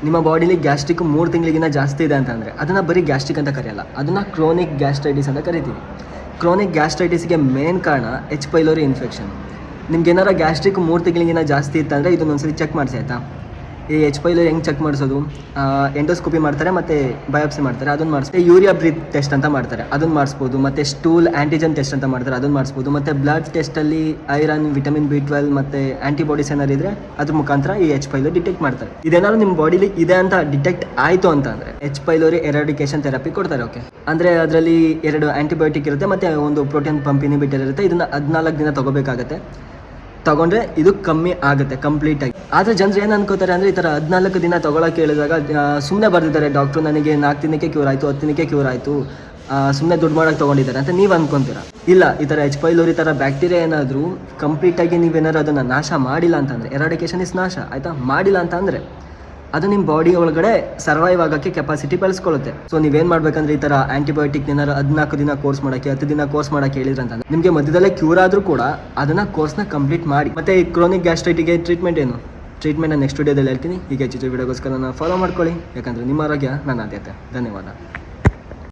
ನಿಮ್ಮ ಬಾಡಿಲಿ ಗ್ಯಾಸ್ಟ್ರಿಕ್ 3 ತಿಂಗಳಿಗಿಂತ ಜಾಸ್ತಿ ಇದೆ ಅಂತಂದರೆ ಅದನ್ನು ಬರೀ ಗ್ಯಾಸ್ಟ್ರಿಕ್ ಅಂತ ಕರೆಯಲ್ಲ, ಅದನ್ನು ಕ್ರೋನಿಕ್ ಗ್ಯಾಸ್ಟ್ರೈಟಿಸ್ ಅಂತ ಕರಿತೀವಿ. ಕ್ರೋನಿಕ್ ಗ್ಯಾಸ್ಟ್ರೈಟಿಸ್ಗೆ ಮೇನ್ ಕಾರಣ ಎಚ್ ಪೈಲೋರಿ ಇನ್ಫೆಕ್ಷನ್. ನಿಮ್ಗೆ ಏನಾರ ಗ್ಯಾಸ್ಟ್ರಿಕ್ 3 ತಿಂಗಳಿಗಿಂತ ಜಾಸ್ತಿ ಇತ್ತಂದರೆ ಇದನ್ನೊಂದ್ಸರಿ ಚೆಕ್ ಮಾಡಿಸಿ ಆಯಿತಾ. ಈ ಎಚ್ ಪೈಲೋರಿ ಹೆಂಗೆ ಚೆಕ್ ಮಾಡಿಸೋದು, ಎಂಡೋಸ್ಕೋಪಿ ಮಾಡ್ತಾರೆ ಮತ್ತು ಬಯಾಪ್ಸಿ ಮಾಡ್ತಾರೆ, ಅದನ್ನು ಮಾಡಿಸ್ತಾರೆ. ಯೂರಿಯಾ ಬ್ರೀತ್ ಟೆಸ್ಟ್ ಅಂತ ಮಾಡ್ತಾರೆ, ಅದನ್ನು ಮಾಡಿಸ್ಬೋದು. ಮತ್ತು ಸ್ಟೂಲ್ ಆ್ಯಂಟಿಜನ್ ಟೆಸ್ಟ್ ಅಂತ ಮಾಡ್ತಾರೆ, ಅದನ್ನು ಮಾಡಿಸ್ಬೋದು. ಮತ್ತು ಬ್ಲಡ್ ಟೆಸ್ಟಲ್ಲಿ ಐರನ್, ವಿಟಮಿನ್ B12 ಮತ್ತು ಆ್ಯಂಟಿಬಾಡೀಸ್ ಏನಾರು ಇದ್ದರೆ ಅದ್ರ ಮುಖಾಂತರ ಈ ಎಚ್ ಪೈಲೋರಿ ಡಿಟೆಕ್ಟ್ ಮಾಡ್ತಾರೆ. ಇದೇನಾದ್ರು ನಿಮ್ಮ ಬಾಡಿಲಿ ಇದೆ ಅಂತ ಡಿಟೆಕ್ಟ್ ಆಯಿತು ಅಂತ ಅಂದರೆ ಎಚ್ ಪೈಲೋರಿ ಎರಾಡಿಕೇಶನ್ ಥೆರಪಿ ಕೊಡ್ತಾರೆ. ಓಕೆ, ಅಂದರೆ ಅದರಲ್ಲಿ 2 ಆ್ಯಂಟಿಬಯೋಟಿಕ್ ಇರುತ್ತೆ ಮತ್ತು ಒಂದು ಪ್ರೋಟೀನ್ ಪಂಪ್ ಇನ್ಹಿಬಿಟರ್ ಇರುತ್ತೆ. ಇದನ್ನು 14 ದಿನ ತೊಗೋಬೇಕಾಗತ್ತೆ. ತೊಗೊಂಡ್ರೆ ಇದು ಕಮ್ಮಿ ಆಗುತ್ತೆ ಕಂಪ್ಲೀಟಾಗಿ. ಆದರೆ ಜನರು ಏನು ಅನ್ಕೋತಾರೆ ಅಂದರೆ ಈ ಥರ 14 ದಿನ ತೊಗೊಳಕ್ಕೆ ಹೇಳಿದಾಗ ಸುಮ್ಮನೆ ಬರೆದಿದ್ದಾರೆ ಡಾಕ್ಟ್ರು, ನನಗೆ 4 ದಿನಕ್ಕೆ ಕ್ಯೂರ್ ಆಯಿತು, 10 ದಿನಕ್ಕೆ ಕ್ಯೂರ್ ಆಯಿತು, ಸುಮ್ಮನೆ ದುಡ್ಡು ಮಾಡೋಕ್ಕೆ ತೊಗೊಂಡಿದ್ದಾರೆ ಅಂತ ನೀವು ಅಂದ್ಕೊತೀರ. ಇಲ್ಲ, ಈ ಥರ ಎಚ್ ಪೈಲೋರಿ ಥರ ಬ್ಯಾಕ್ಟೀರಿಯಾ ಏನಾದರೂ ಕಂಪ್ಲೀಟಾಗಿ ನೀವೇನಾದ್ರು ಅದನ್ನು ನಾಶ ಮಾಡಿಲ್ಲ ಅಂತಂದರೆ, ಎರಾಡಿಕೇಶನ್ ಇಸ್ ನಾಶ ಆಯಿತಾ, ಮಾಡಿಲ್ಲ ಅಂತ ಅಂದರೆ ಅದು ನಿಮ್ಮ ಬಾಡಿ ಒಳಗಡೆ ಸರ್ವೈವ್ ಆಗೋಕ್ಕೆ ಕೆಪಾಸಿಟಿ ಬೆಳೆಸ್ಕೊಳ್ಳುತ್ತೆ. ಸೊ ನೀವೇನು ಮಾಡಬೇಕಂದ್ರೆ ಈ ಥರ ಆ್ಯಂಟಿಬಯೋಟಿಕ್ ಏನಾರು 14 ದಿನ ಕೋರ್ಸ್ ಮಾಡೋಕ್ಕೆ, 10 ದಿನ ಕೋರ್ಸ್ ಮಾಡೋಕ್ಕೆ ಹೇಳಿದ್ರೆ ಅಂತಂದರೆ ನಿಮಗೆ ಮಧ್ಯದಲ್ಲೇ ಕ್ಯೂರ್ ಆದರೂ ಕೂಡ ಅದನ್ನು ಕೋರ್ಸ್ನ ಕಂಪ್ಲೀಟ್ ಮಾಡಿ. ಮತ್ತು ಈ ಕ್ರೋನಿಕ್ ಗ್ಯಾಸ್ಟ್ರೈಟಿಗೆ ಟ್ರೀಟ್ಮೆಂಟ್ ಏನು, ಟ್ರೀಟ್ಮೆಂಟ್ನ ನೆಕ್ಸ್ಟ್ ವಿಡಿಯೋದಲ್ಲಿ ಹೇಳ್ತೀನಿ. ಈಗ ಹೆಚ್ಚು ವಿಡಿಯೋಗೋಸ್ಕರ ನಾನು ಫಾಲೋ ಮಾಡ್ಕೊಳ್ಳಿ, ಯಾಕಂದರೆ ನಿಮ್ಮ ಆರೋಗ್ಯ ನನ್ನ ಆದ್ಯತೆ. ಧನ್ಯವಾದ.